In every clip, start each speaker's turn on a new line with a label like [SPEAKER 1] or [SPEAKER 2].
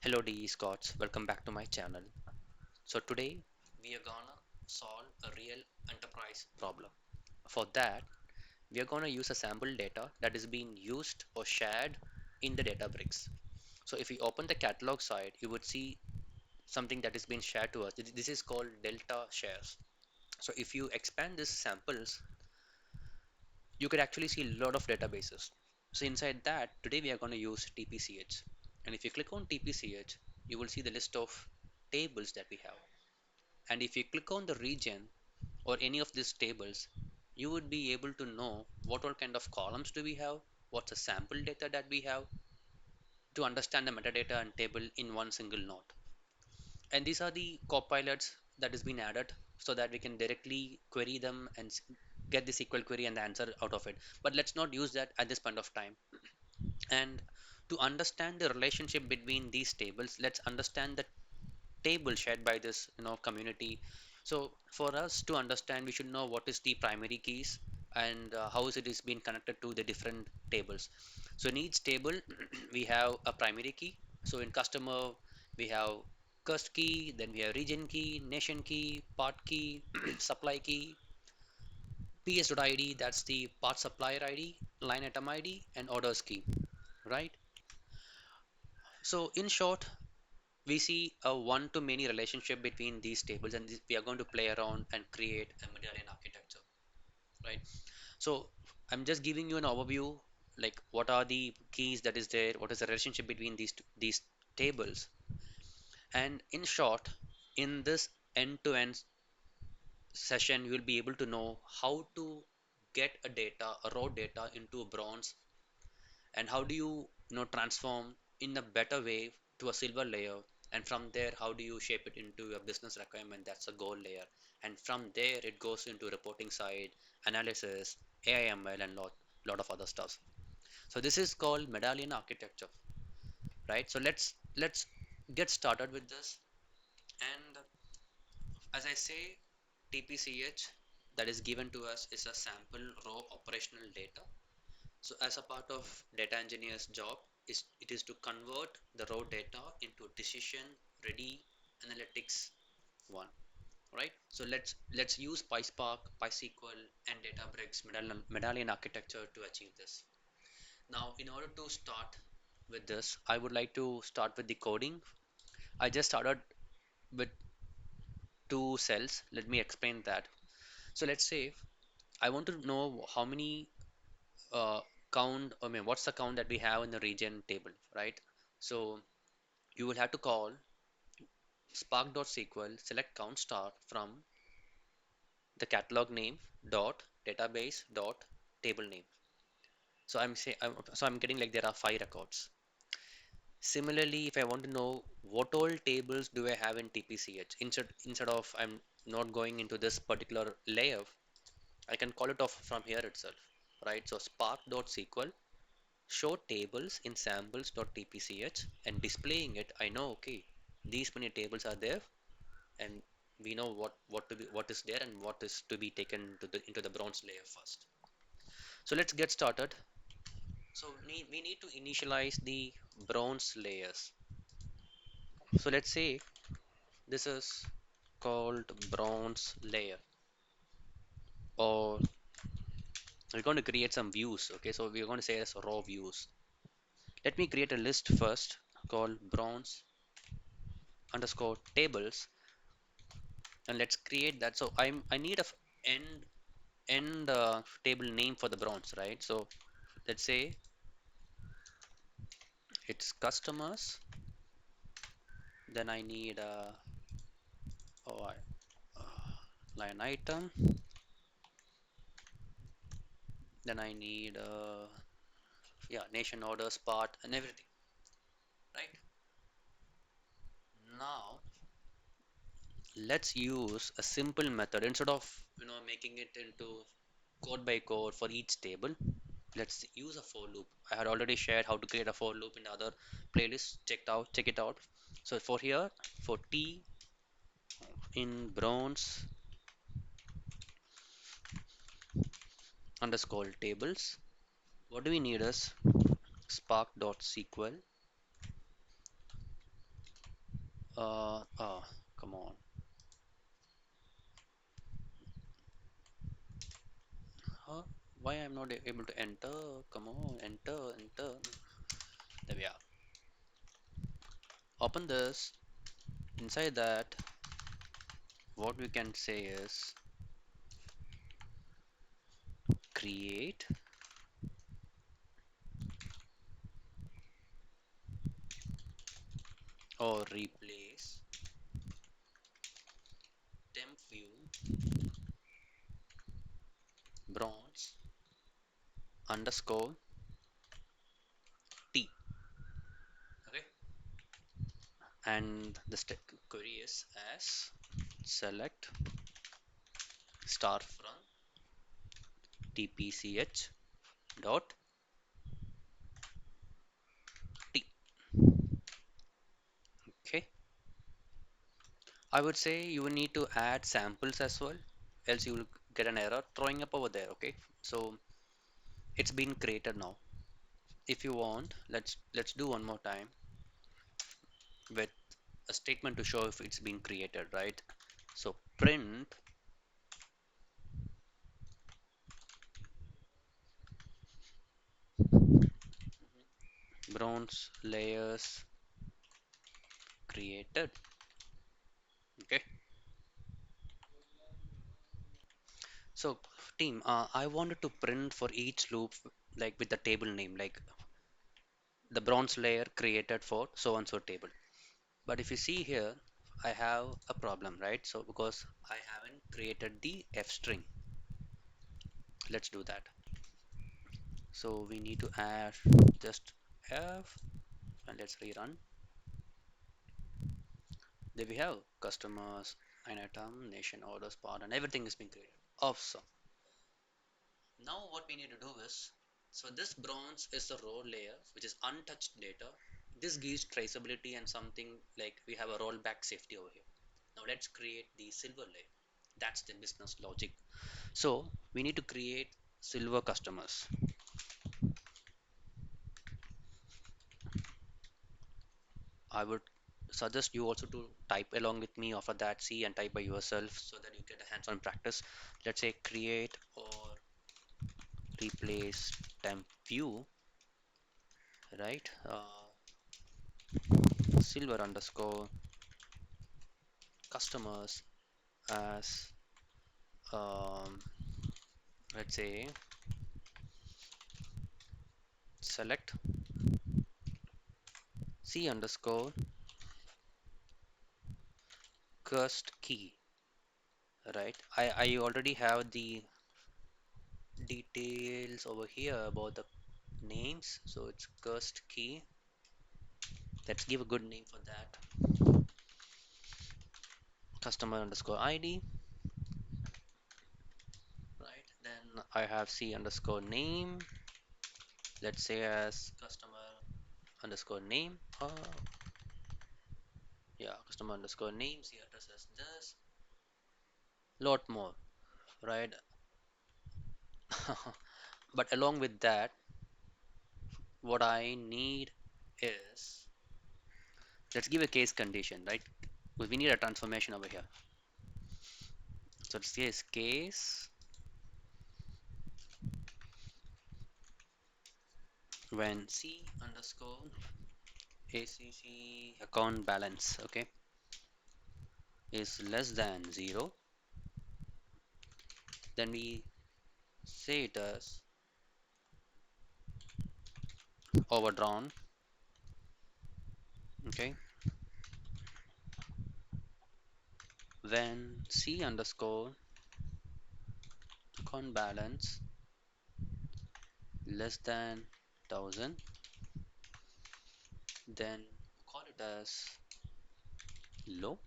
[SPEAKER 1] Hello DE Scots, welcome back to my channel. So today we are gonna solve a real enterprise problem. For that, we are gonna use a sample data that is being used or shared in the Databricks. So if we open the catalog side, you would see something that is being shared to us. This is called delta shares. So if you expand these samples, you could actually see a lot of databases. So inside that, today we are going to use TPCH. And if you click on TPCH, you will see the list of tables that we have. And if you click on the region or any of these tables, you would be able to know what all kind of columns do we have, what's the sample data that we have to understand the metadata and table in one single node. And these are the copilots that has been added so that we can directly query them and get the SQL query and the answer out of it. But let's not use that at this point of time. And to understand the relationship between these tables, let's understand the table shared by this community. So for us to understand, we should know what is the primary keys and how is it is being connected to the different tables. So in each table we have a primary key. So in customer we have cust key, then we have region key, nation key, part key, supply key, ps.id, that's the part supplier id, line item id, and orders key, right? So in short, we see a one to many relationship between these tables, and we are going to play around and create a medallion architecture, right? So I'm just giving you an overview, like what are the keys that is there, what is the relationship between these tables. And in short, in this end-to-end session, you will be able to know how to get a data, a raw data into a bronze, and how do you transform in a better way to a silver layer, and from there how do you shape it into a business requirement, that's a gold layer, and from there it goes into reporting side, analysis, AIML, and lot of other stuff. So this is called medallion architecture, right? So let's get started with this. And as I say, TPCH that is given to us is a sample raw operational data. So as a part of data engineer's job, it is to convert the raw data into decision ready analytics one, right? So let's use PySpark, PySQL, and Databricks medallion architecture to achieve this. Now, in order to start with this, I would like to start with the coding. I just started with two cells. Let me explain that. So let's say I want to know how many count, I mean, what's the count that we have in the region table, right? So you will have to call spark.sql select count star from the catalog name dot database dot table name. So I'm getting like there are 5 records. Similarly, if I want to know what all tables do I have in TPCH, instead of I'm not going into this particular layer, I can call it off from here itself, right? So spark.sql show tables in samples.tpch, and displaying it, I know, okay, these many tables are there, and we know what is there and what is to be taken to the into the bronze layer first. So let's get started. So we need to initialize the bronze layers. So let's say this is called bronze layer, or we're going to create some views. Okay, so we're going to say as raw views. Let me create a list first called bronze underscore tables, and let's create that. So I need a end table name for the bronze, right? So let's say it's customers, then I need a oh, line item, then I need yeah, nation orders part and everything, right? Now let's use a simple method instead of making it into code by code for each table. Let's use a for loop. I had already shared how to create a for loop in the other playlist. Check it out. So for here, for T in bronze underscore tables, what do we need is spark.sql Oh, come on. Huh? Why I'm not able to enter? Come on, enter, enter. There we are. Open this. Inside that, what we can say is create or replace temp view bronze underscore t. Okay, and the query is as select star from TPCH dot t. Okay, I would say you will need to add samples as well, else you will get an error throwing up over there. Okay, so it's been created now. If you want, let's do one more time with a statement to show if it's been created, right? So print bronze layers created. Okay, so team, I wanted to print for each loop like with the table name, like the bronze layer created for so and so table. But if you see here, I have a problem, right? So because I haven't created the f string, let's do that. So we need to add just f, and let's rerun. There we have customers, line item, nation, orders, part, and everything is being created. Awesome. Now what we need to do is, so this bronze is the raw layer, which is untouched data. This gives traceability and something like we have a rollback safety over here. Now let's create the silver layer. That's the business logic. So we need to create silver customers. I would suggest you also to type along with me after that, see and type by yourself so that you get a hands-on practice. Let's say create or replace temp view, right? Silver underscore customers as um, let's say select c underscore cust key, right? I already have the details over here about the names, so it's cust key. Let's give a good name for that. Customer underscore id, right? Then I have c underscore name, let's say as customer underscore name. Yeah, customer underscore name, c address as this, lot more, right? But along with that, what I need is, let's give a case condition, right? Because we need a transformation over here. So it says case when c underscore acc account balance, okay, is less than 0, then we say it as overdrawn. Okay, when c underscore account balance less than 1000, then call it as low.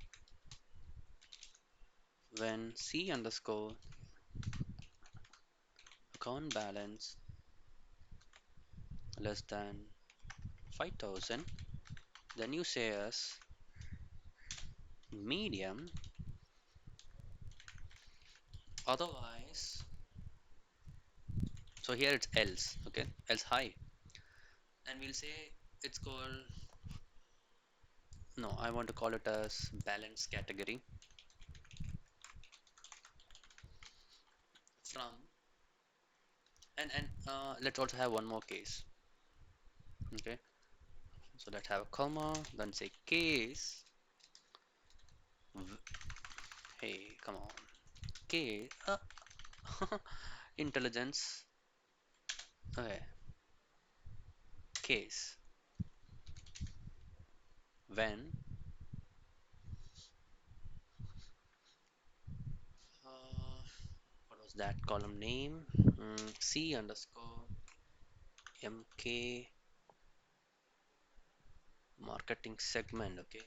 [SPEAKER 1] When c underscore account balance less than 5000, then you say as medium. Otherwise, so here it's else, okay, else high, and we'll say it's called No, I want to call it as balance category from, and let's also have one more case. Okay, so let's have a comma, then say case. Hey, come on, case. Intelligence. Okay, case when what was that column name? C underscore MK marketing segment. Okay,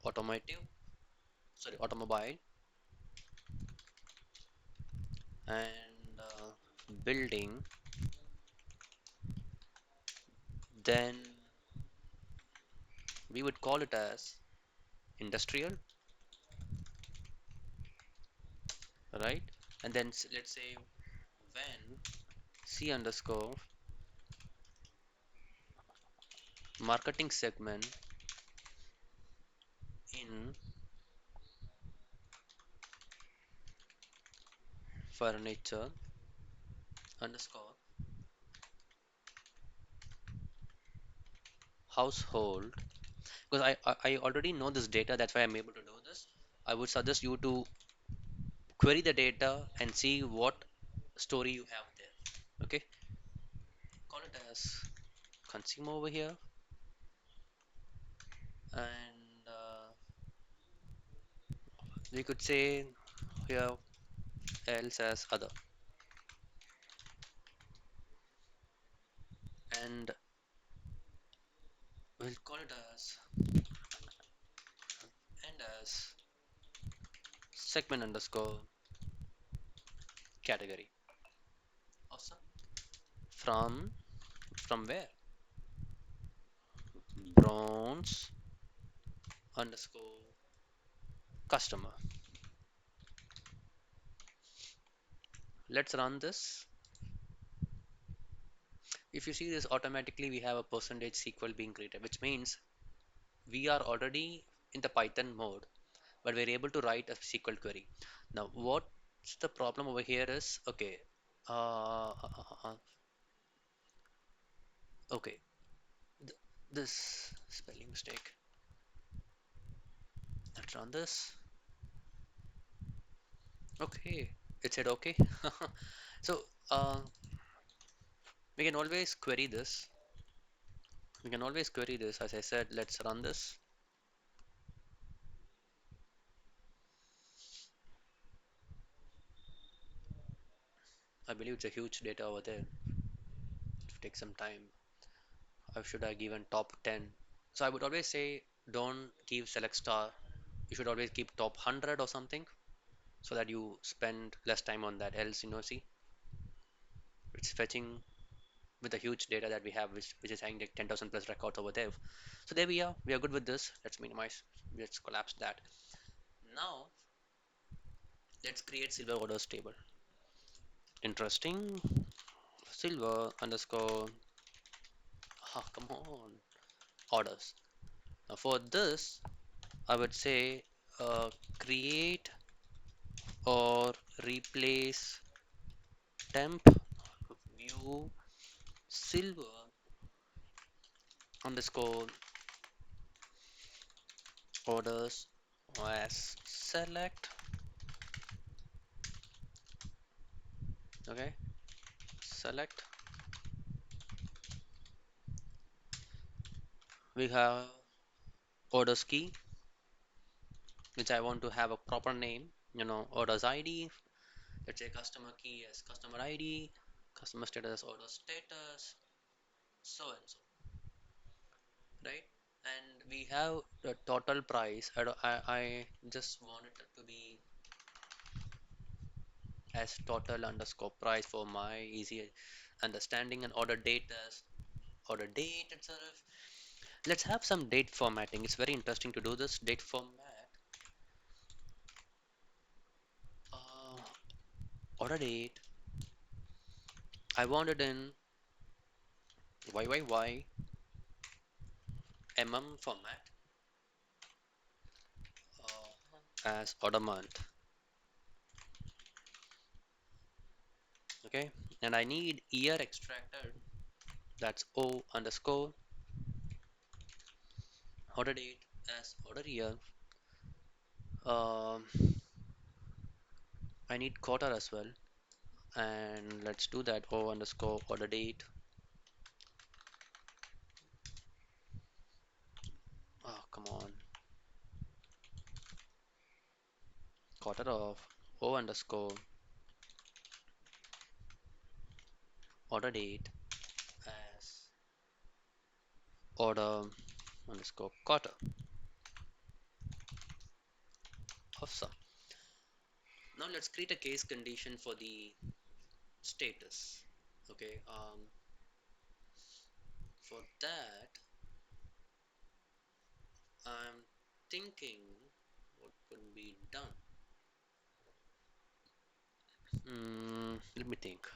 [SPEAKER 1] automotive, sorry, automobile, and building. Then we would call it as industrial, right? And then let's say when C underscore marketing segment in furniture underscore household, because I already know this data, that's why I'm able to do this. I would suggest you to query the data and see what story you have there. Okay, call it as consumer over here, and we could say here else as other, and we'll call it as and as segment underscore category. Awesome. From where? Bronze underscore customer. Let's run this. If you see this, automatically we have a percentage SQL being created, which means we are already in the Python mode, but we're able to write a SQL query. Now, what's the problem over here is, okay, uh, uh, uh, uh, okay, th this spelling mistake. Let's run this. Okay, it said okay. So, we can always query this. We can always query this. As I said, let's run this. I believe it's a huge data over there. It take some time. How should I given top 10? So I would always say don't give select star. You should always keep top 100 or something so that you spend less time on that. Else, see, it's fetching with the huge data that we have, which is having like 10,000 plus records over there. So there we are. We are good with this. Let's minimize. Let's collapse that. Now let's create silver orders table. Interesting. Silver underscore. Come on. Orders. Now for this, I would say create or replace temp view silver underscore orders as select. Okay, select. We have orders key, which I want to have a proper name. Orders ID. Let's say customer key as customer ID, customer status as order status, so and so, right? And we have the total price. I just want it to be as total underscore price for my easy understanding, and order date as order date itself. Let's have some date formatting. It's very interesting to do this date format. order date. I want it in YYY format as order month. Okay, and I need year extracted. That's O underscore order date as order year. Um, I need quarter as well, and let's do that. O underscore order date. Oh, come on. Quarter of O underscore order date as order underscore quarter. Awesome. Now let's create a case condition for the status. Okay. For that, I'm thinking what could be done. Let me think.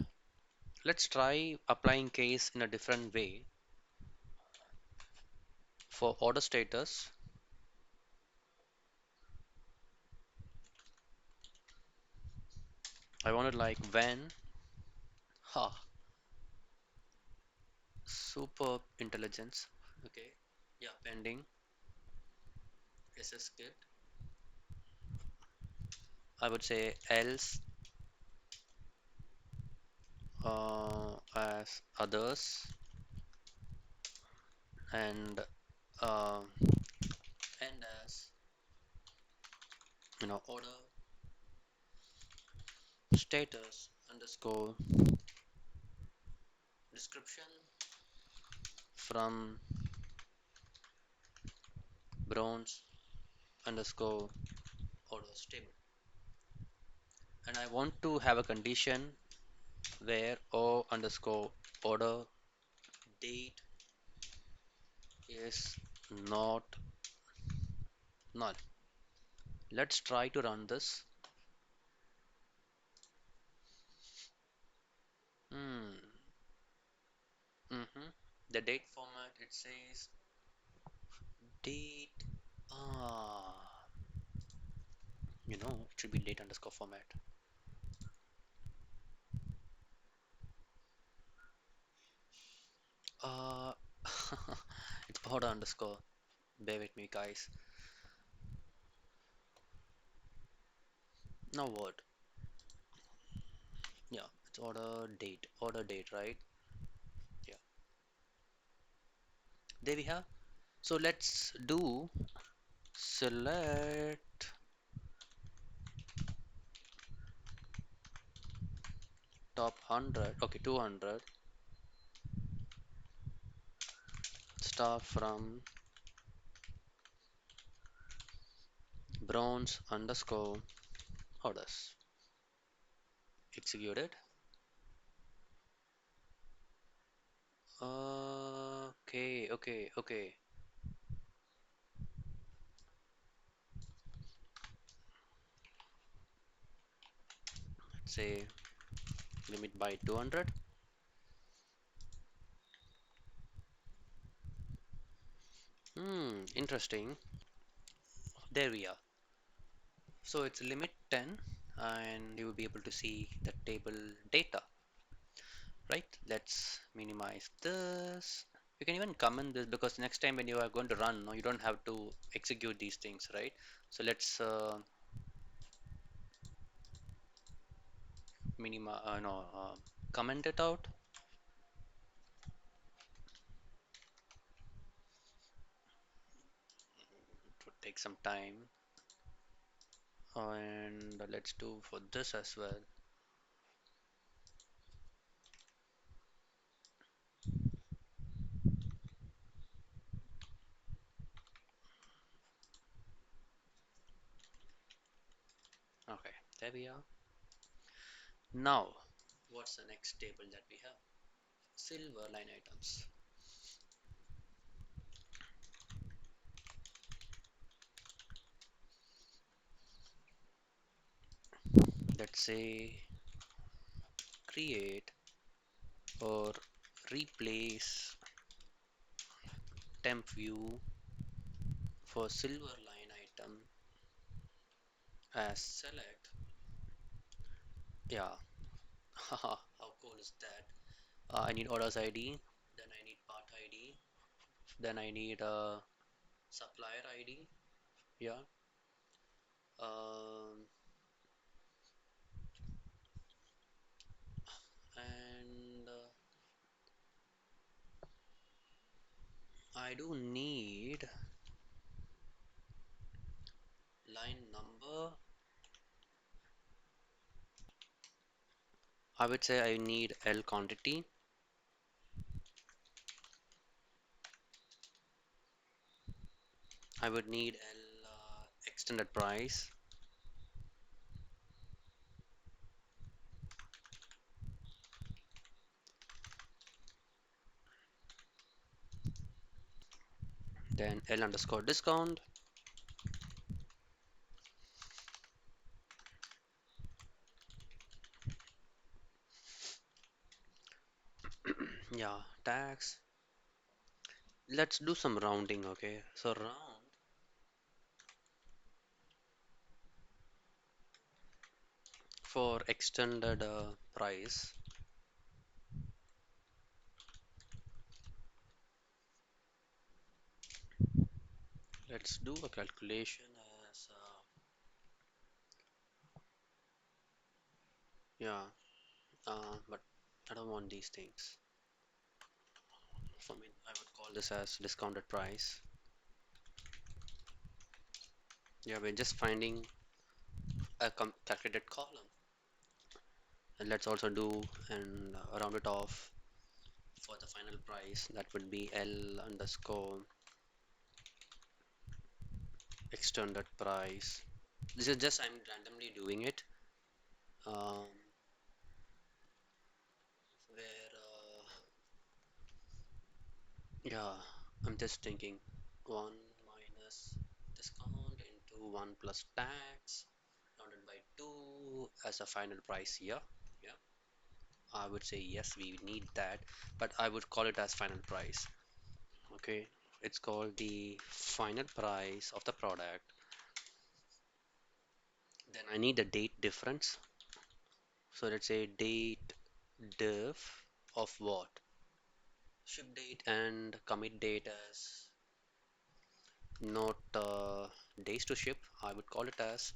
[SPEAKER 1] Let's try applying case in a different way. For order status, I want it like when, ha, super intelligence. Okay, yeah, pending SS kit. I would say else as others and uh, and as order status underscore description from bronze underscore order stable. And I want to have a condition where O underscore order date is not null. Let's try to run this. Hmm. Mm-hmm. The date format, it says date. Ah, it should be date underscore format. Uh, it's order underscore. Bear with me, guys. Now what? Yeah, it's order date, right? Yeah, there we have. So let's do select top 100. Okay, 200. Start from bronze underscore orders. Executed. Okay. Let's say limit by 200. Interesting. There we are. So it's limit 10, and you will be able to see the table data, right? Let's minimize this. You can even comment this because next time when you are going to run, no, you don't have to execute these things, right? So let's minima, no, comment it out. It would take some time, and let's do for this as well. Okay, there we are. Now, what's the next table that we have? Silver line items. Let's say create or replace temp view for silver line item as select. Yeah, haha, how cool is that? I need orders ID, then I need part ID, then I need a supplier ID. Yeah, um, and I do need line number. I would say I need L quantity. I would need L extended price. Then L underscore discount. Yeah, tax. Let's do some rounding, okay? So round for extended price. Let's do a calculation as yeah, but I don't want these things. For me, I would call this as discounted price. Yeah, we're just finding a calculated column. And let's also do and round it off for the final price. That would be L underscore extended price. This is just I'm randomly doing it. Um, where yeah, I'm just thinking 1 minus discount into 1 plus tax rounded by 2 as a final price here. Yeah, I would say yes, we need that, but I would call it as final price. Okay, it's called the final price of the product. Then I need the date difference. So let's say date diff of what? Ship date and commit date as not days to ship. I would call it as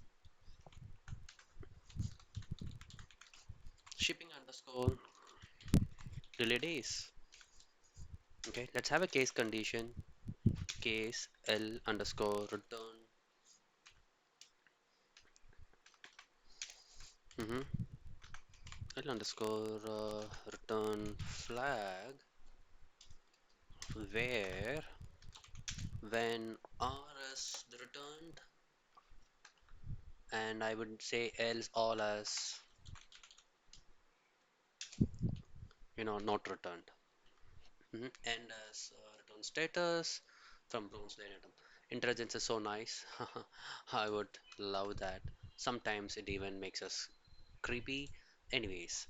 [SPEAKER 1] shipping underscore delay days. Okay, let's have a case condition. Case L underscore return. L underscore return flag where when R is the returned and I would say else all as not returned. And as return status from bronze line item. Intelligence is so nice. I would love that. Sometimes it even makes us creepy. Anyways,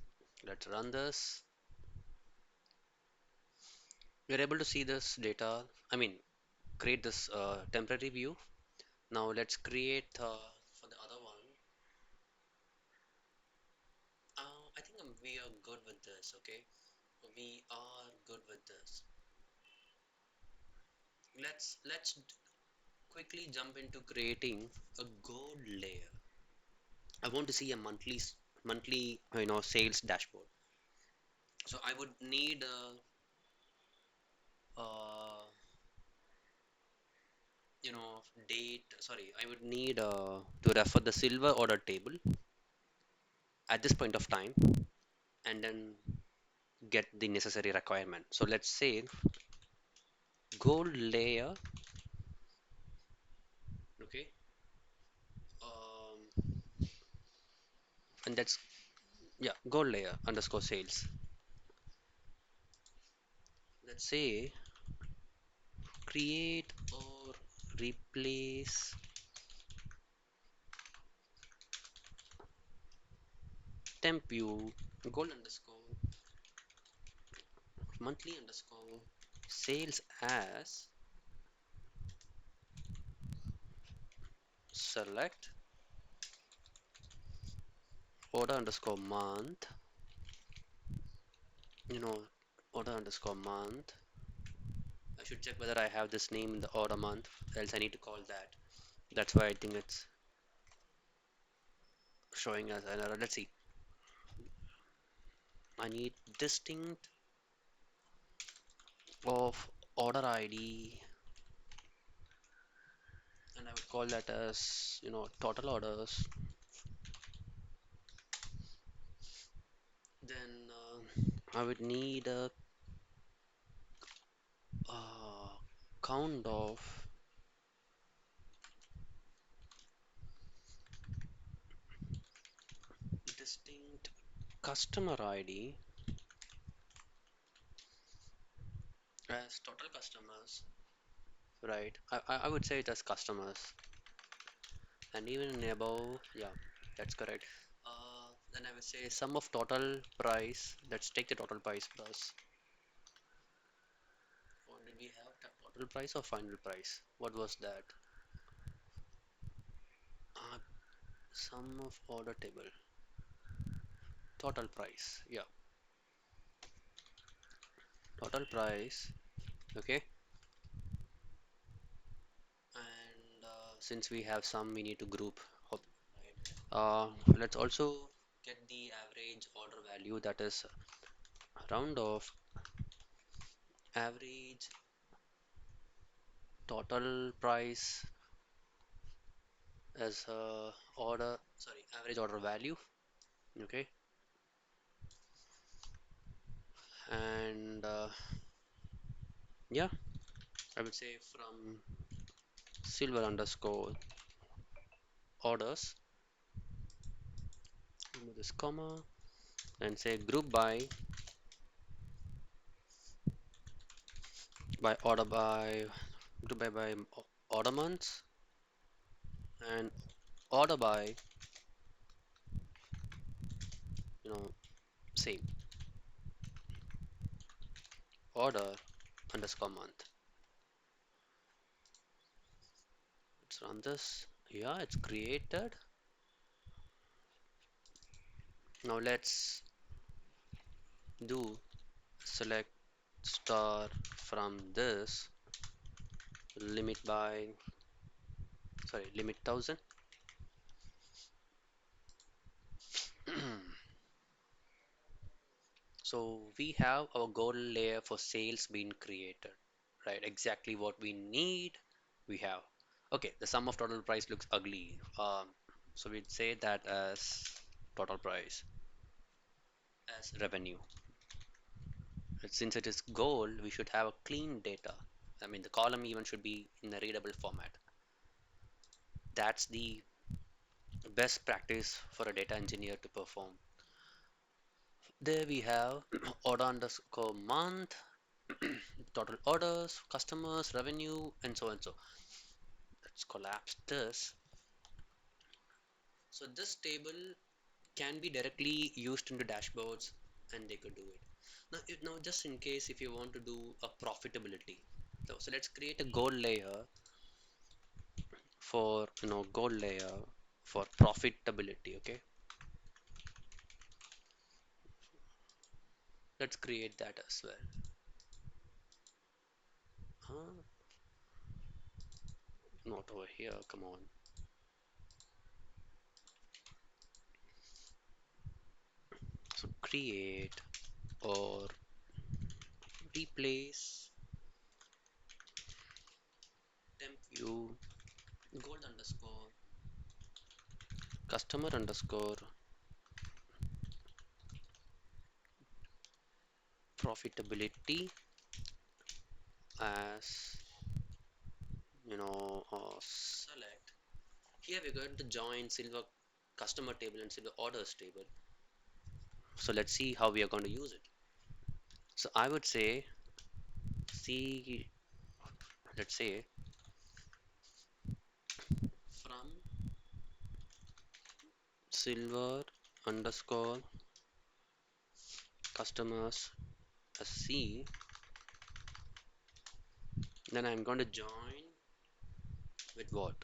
[SPEAKER 1] let's run this. We're able to see this data. I mean, create this temporary view. Now let's create for the other one. I think we are good with this. Okay, we are good with this. Let's quickly jump into creating a gold layer. I want to see a monthly sales dashboard. So I would need uh, date. Sorry, I would need to refer the silver order table at this point of time, and then get the necessary requirement. So let's say gold layer. Okay, um, and that's yeah, gold layer underscore sales. Let's say create or replace temp view, gold underscore, monthly underscore, sales as select order underscore month, you know, order underscore month. I should check whether I have this name in the order month, else I need to call that. That's why I think it's showing as an error. Let's see. I need distinct of order ID, and I would call that as, total orders. Then I would need a count of distinct customer ID as total customers, right? I would say it as customers, and even in above, yeah, that's correct. Then I would say sum of total price. Let's take the total price plus. What did we have? Total price or final price? What was that? Uh, Sum of order table. Total price. Yeah, total price. Okay. And since we have some, we need to group. Let's also get the average order value, that is round off average total price as average order value. Okay. And yeah, I would say from silver underscore orders, remove this comma, and say group by order by group by order months, and order by, you know same order underscore month. Let's run this. Yeah, it's created. Now let's do select star from this limit by, limit 1000. So we have our goal layer for sales being created, right? Exactly what we need, we have. Okay, the sum of total price looks ugly. So we'd say that as total price as revenue. Since it is goal, we should have a clean data. I mean, the column even should be in a readable format. That's the best practice for a data engineer to perform. There we have order underscore month, total orders, customers, revenue, and so and so. Let's collapse this. So this table can be directly used into dashboards, and they could do it. Now just in case if you want to do a profitability, so let's create a goal layer for, goal layer for profitability. Okay, let's create that as well. Not over here, come on. So create or replace temp view gold underscore customer underscore profitability as, select. Here we're going to join silver customer table and silver orders table. So let's see how we are going to use it. So I would say, see, let's say from silver underscore customers a C, then I'm going to join with what?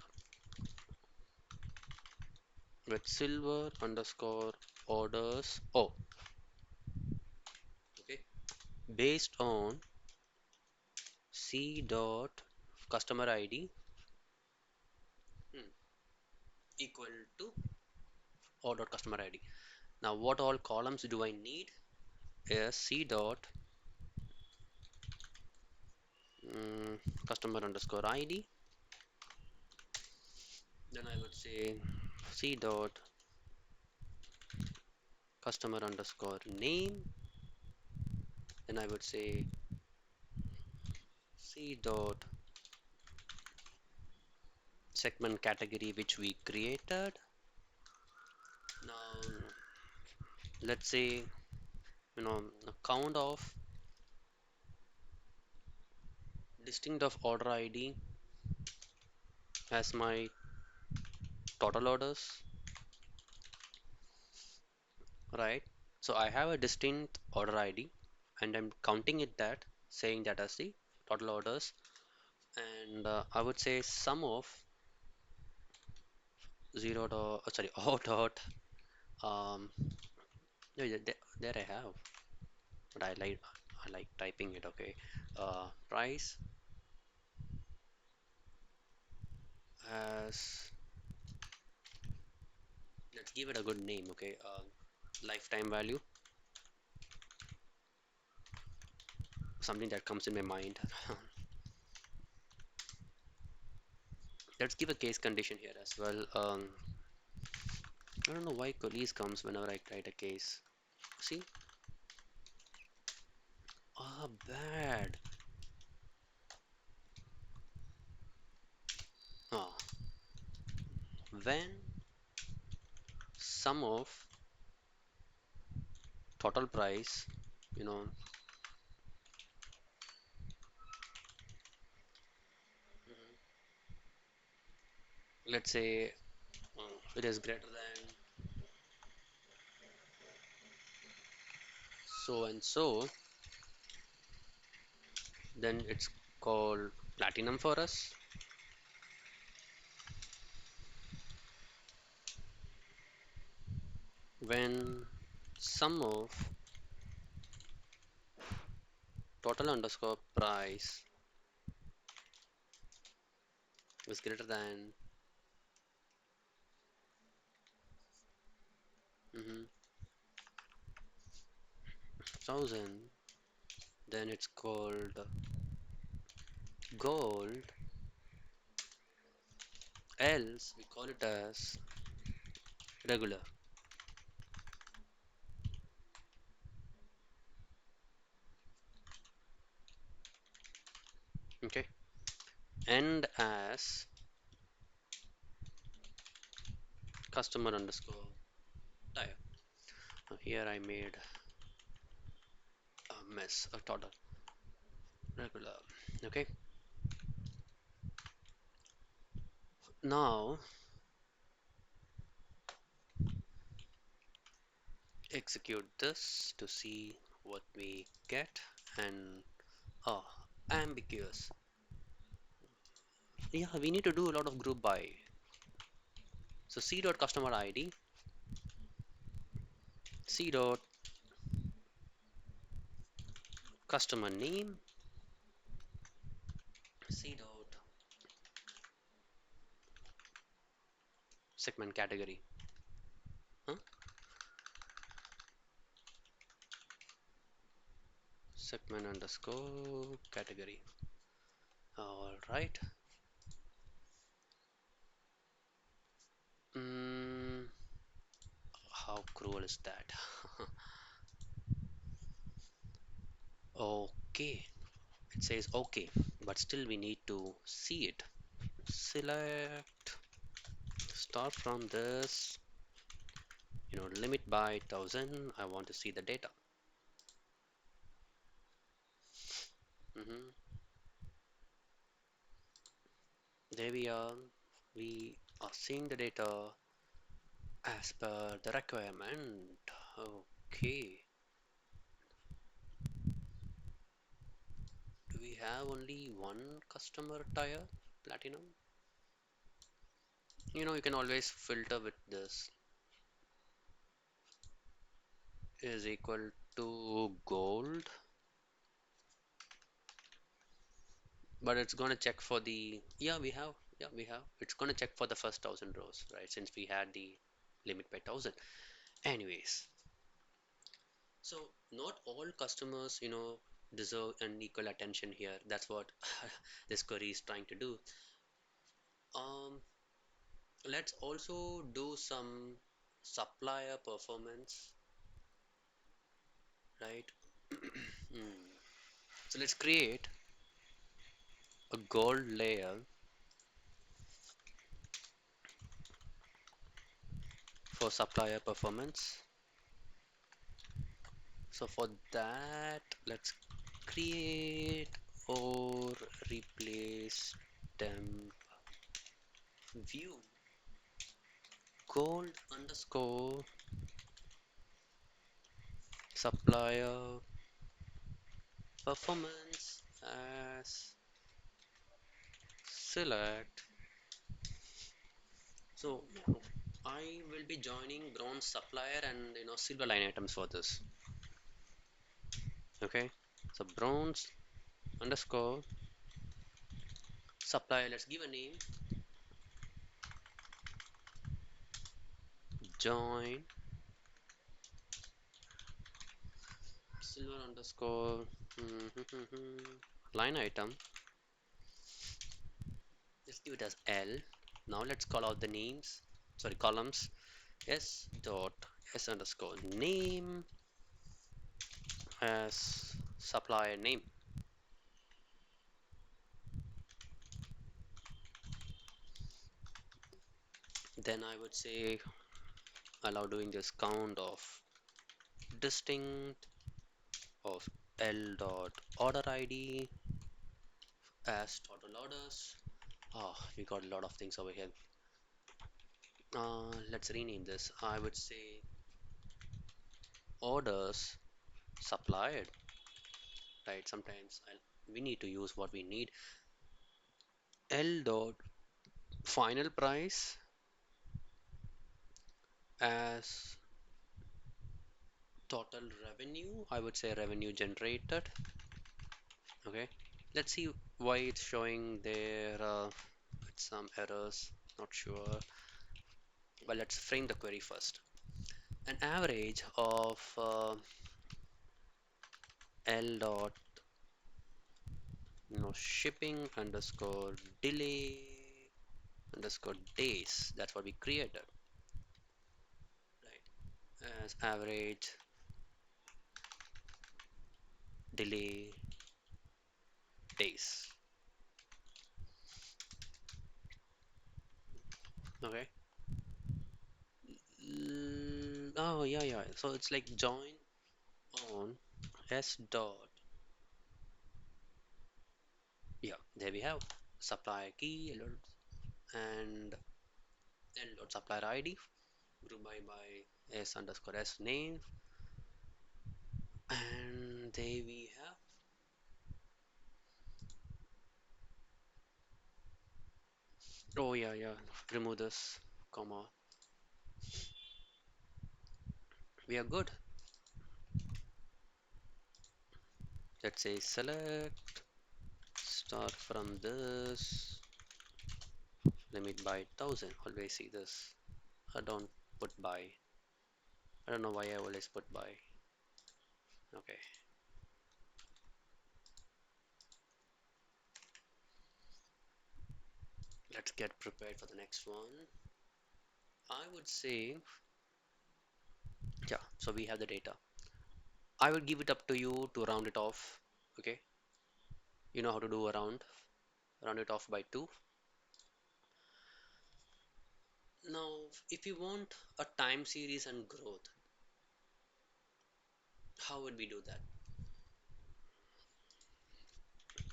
[SPEAKER 1] With silver underscore orders O. Okay, based on C dot customer ID hmm, equal to O dot customer ID. Now, what all columns do I need? Is C dot mm, customer underscore ID. Then I would say C dot customer underscore name. Then I would say C dot segment category which we created. Now let's say the count of distinct of order ID as my total orders, right? So I have a distinct order ID and I'm counting it that saying that as the total orders, and I would say sum of 0 dot sorry O dot um yeah, yeah, there I have, but I like typing it. Okay, price as, let's give it a good name. Okay, lifetime value, something that comes in my mind. Let's give a case condition here as well. I don't know why police comes whenever I write a case. See, bad. Ah, when sum of total price, you know, let's say it is greater than so and so, then it's called platinum for us. When sum of total underscore price is greater than 1000, then it's called gold, else we call it as regular. Okay, and as customer underscore type. Now here I made a mess, a total regular. Okay, now execute this to see what we get. And oh, ambiguous. Yeah, we need to do a lot of group by. So c dot customer ID, c dot customer name, c dot segment category. Huh? Segment underscore category. All right. Mm, how cruel is that? Okay, it says okay, but still we need to see it. Select, start from this, limit by 1000. I want to see the data. hmm There we are. We are seeing the data. as per the requirement. Okay, do we have only one customer tier platinum? You can always filter with this is equal to gold, but it's gonna check for the, yeah, we have, it's gonna check for the first 1,000 rows, right? Since we had the limit by 1,000. Anyways, so not all customers, deserve an equal attention here. That's what this query is trying to do. Um, let's also do some supplier performance, right? Hmm. So let's create a gold layer for supplier performance. So for that, let's create or replace temp view gold underscore supplier performance as select. So I will be joining bronze supplier and silver line items for this. Okay, so bronze underscore supplier. Let's give a name. Join silver underscore line item. Let's give it as L. Now let's call out the names. Sorry, columns. S dot S underscore name as supplier name. Then I would say allow doing this count of distinct of L dot order ID as total orders. Oh, we got a lot of things over here. Let's rename this. I would say orders supplied, right? Sometimes we need to use what we need. L dot final price as total revenue. I would say revenue generated. Okay, let's see why it's showing there with some errors. Not sure, but let's frame the query first. An average of L dot shipping underscore delay underscore days. That's what we created, right? As average delay days. Okay. Oh yeah, yeah. So it's like join on s dot. Yeah, there we have supplier key and l dot supplier ID group by s underscore s name, and there we have. Oh yeah, yeah. Remove this comma. We are good. Let's say select start from this limit by 1,000. Always see this. I don't put by. I don't know why I always put by. Okay. Let's get prepared for the next one. I would say, yeah, so we have the data. I would give it up to you to round it off. Okay. You know how to do a round it off by 2. Now, if you want a time series and growth, how would we do that?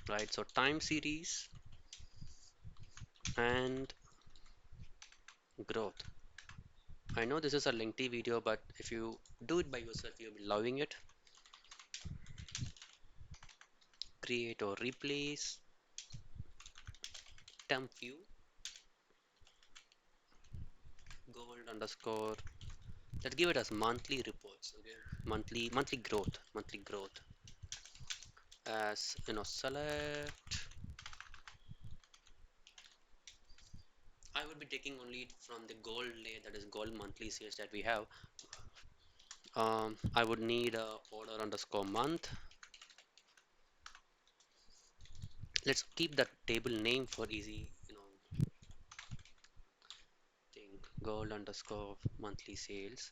[SPEAKER 1] Right, so time series and growth. I know this is a lengthy video, but if you do it by yourself, you'll be loving it. Create or replace temp view gold underscore. Let's give it as monthly reports. Okay, monthly growth. As you know, select. I would be taking only from the gold layer, that is gold monthly sales that we have. I would need a order underscore month. Let's keep that table name for easy, thing. Gold underscore monthly sales.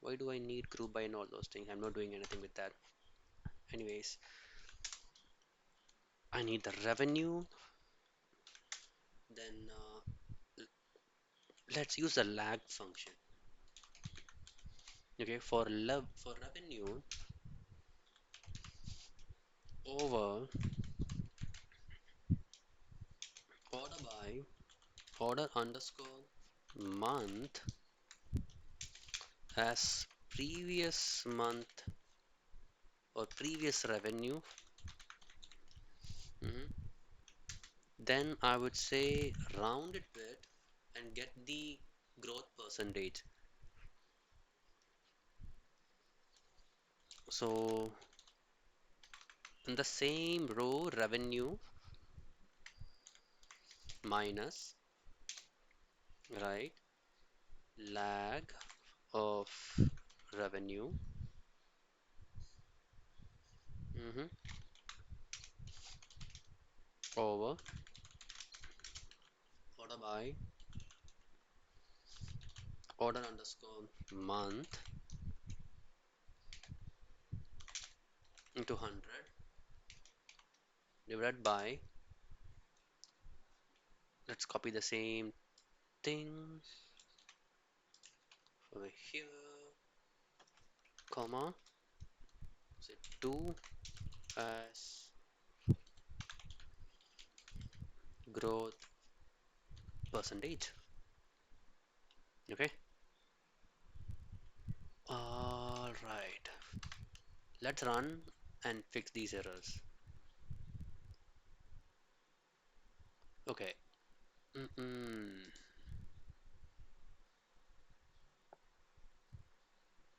[SPEAKER 1] Why do I need group by and all those things? I'm not doing anything with that. Anyways, I need the revenue. Then let's use the lag function. Okay, for revenue over order by order underscore month as previous month or previous revenue. Mhm. Then I would say round it bit and get the growth percentage. So in the same row, revenue minus, right, lag of revenue, mhm, over order by order underscore month into 100 divided by, let's copy the same thing over here, comma, say 2 as growth percentage. Okay. All right. Let's run and fix these errors. Okay. Mm-mm.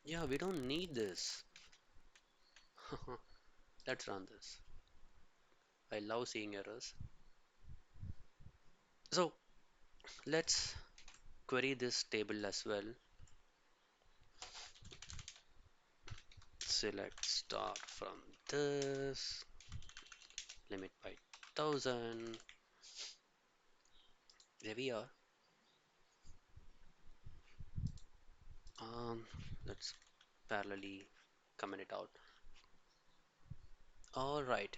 [SPEAKER 1] Yeah, we don't need this. Let's run this. I love seeing errors. So let's query this table as well. Select start from this, limit by 1000. There we are. Um, let's parallelly comment it out. All right.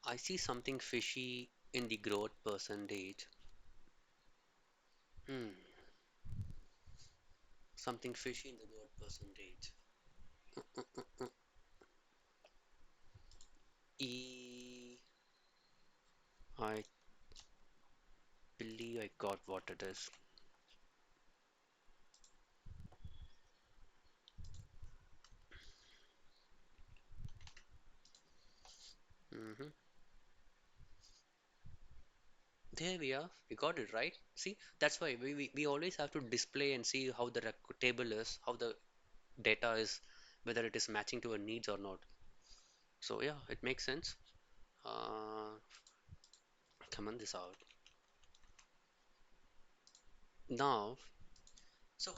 [SPEAKER 1] I see something fishy in the growth percentage. Hmm. Something fishy in the growth percentage. E. I believe I got what it is. Hmm. There we are. We got it right. See, that's why we always have to display and see how the table is, how the data is, whether it is matching to our needs or not. So yeah, it makes sense. Uh, Comment this out. Now, so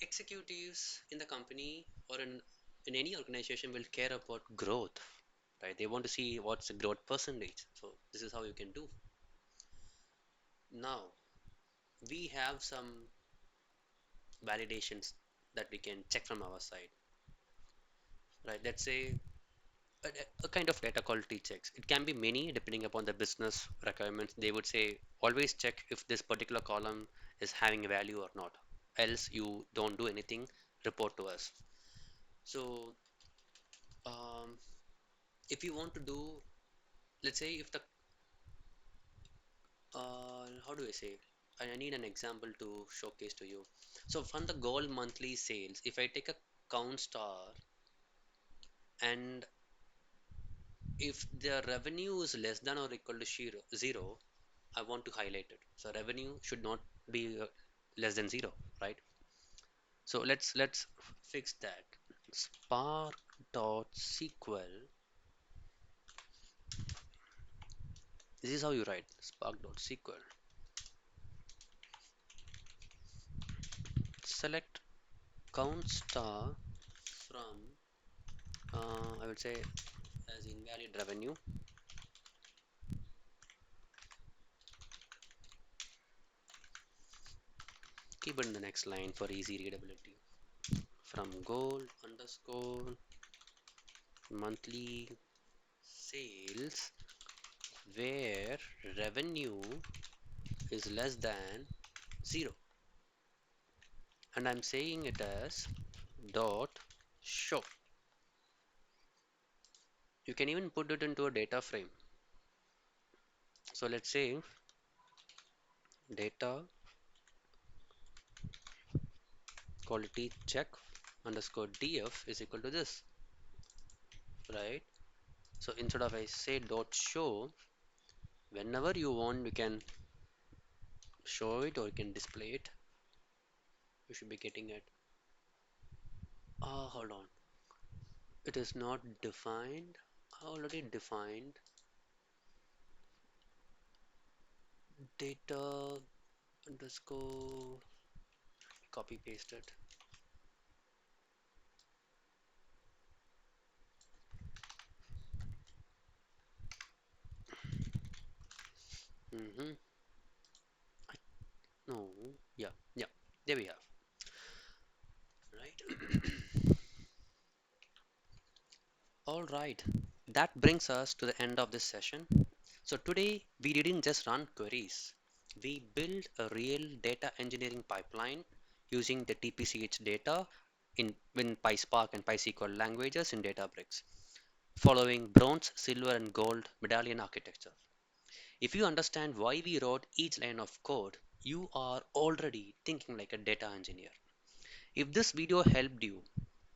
[SPEAKER 1] executives in the company or in any organization will care about growth, right? They want to see what's the growth percentage. So this is how you can do. Now, we have some validations that we can check from our side, right? Let's say a kind of data quality checks. It can be many depending upon the business requirements. They would say always check if this particular column is having a value or not. Else you don't do anything, report to us. So um, if you want to do, let's say if the how do I say? I need an example to showcase to you. So from the goal monthly sales, if I take a count star and if the revenue is less than or equal to zero, I want to highlight it. So revenue should not be less than zero, right? So let's fix that. Spark.sql. This is how you write spark.sql. Select count star from I would say as invalid revenue. Keep it in the next line for easy readability. From goal underscore monthly sales where revenue is less than zero, and I'm saying it as dot show. You can even put it into a data frame. So let's say data quality check underscore df is equal to this, right? So instead of I say dot show, whenever you want you can show it or you can display it. You should be getting it. Hold on, it is not defined. I already defined data underscore copy paste it. Mm-hmm. No, yeah, there we have, right? All right, that brings us to the end of this session. So today we didn't just run queries, we built a real data engineering pipeline using the TPCH data in PySpark and PySQL languages in Databricks, following bronze, silver, and gold medallion architecture. If you understand why we wrote each line of code, you are already thinking like a data engineer. If this video helped you,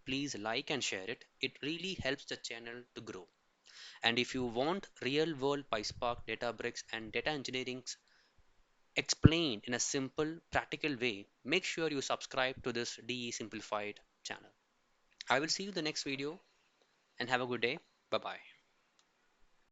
[SPEAKER 1] please like and share it. It really helps the channel to grow. And if you want real world PySpark, Databricks, and data engineering explained in a simple, practical way, make sure you subscribe to this DE Simplified channel. I will see you in the next video and have a good day. Bye bye.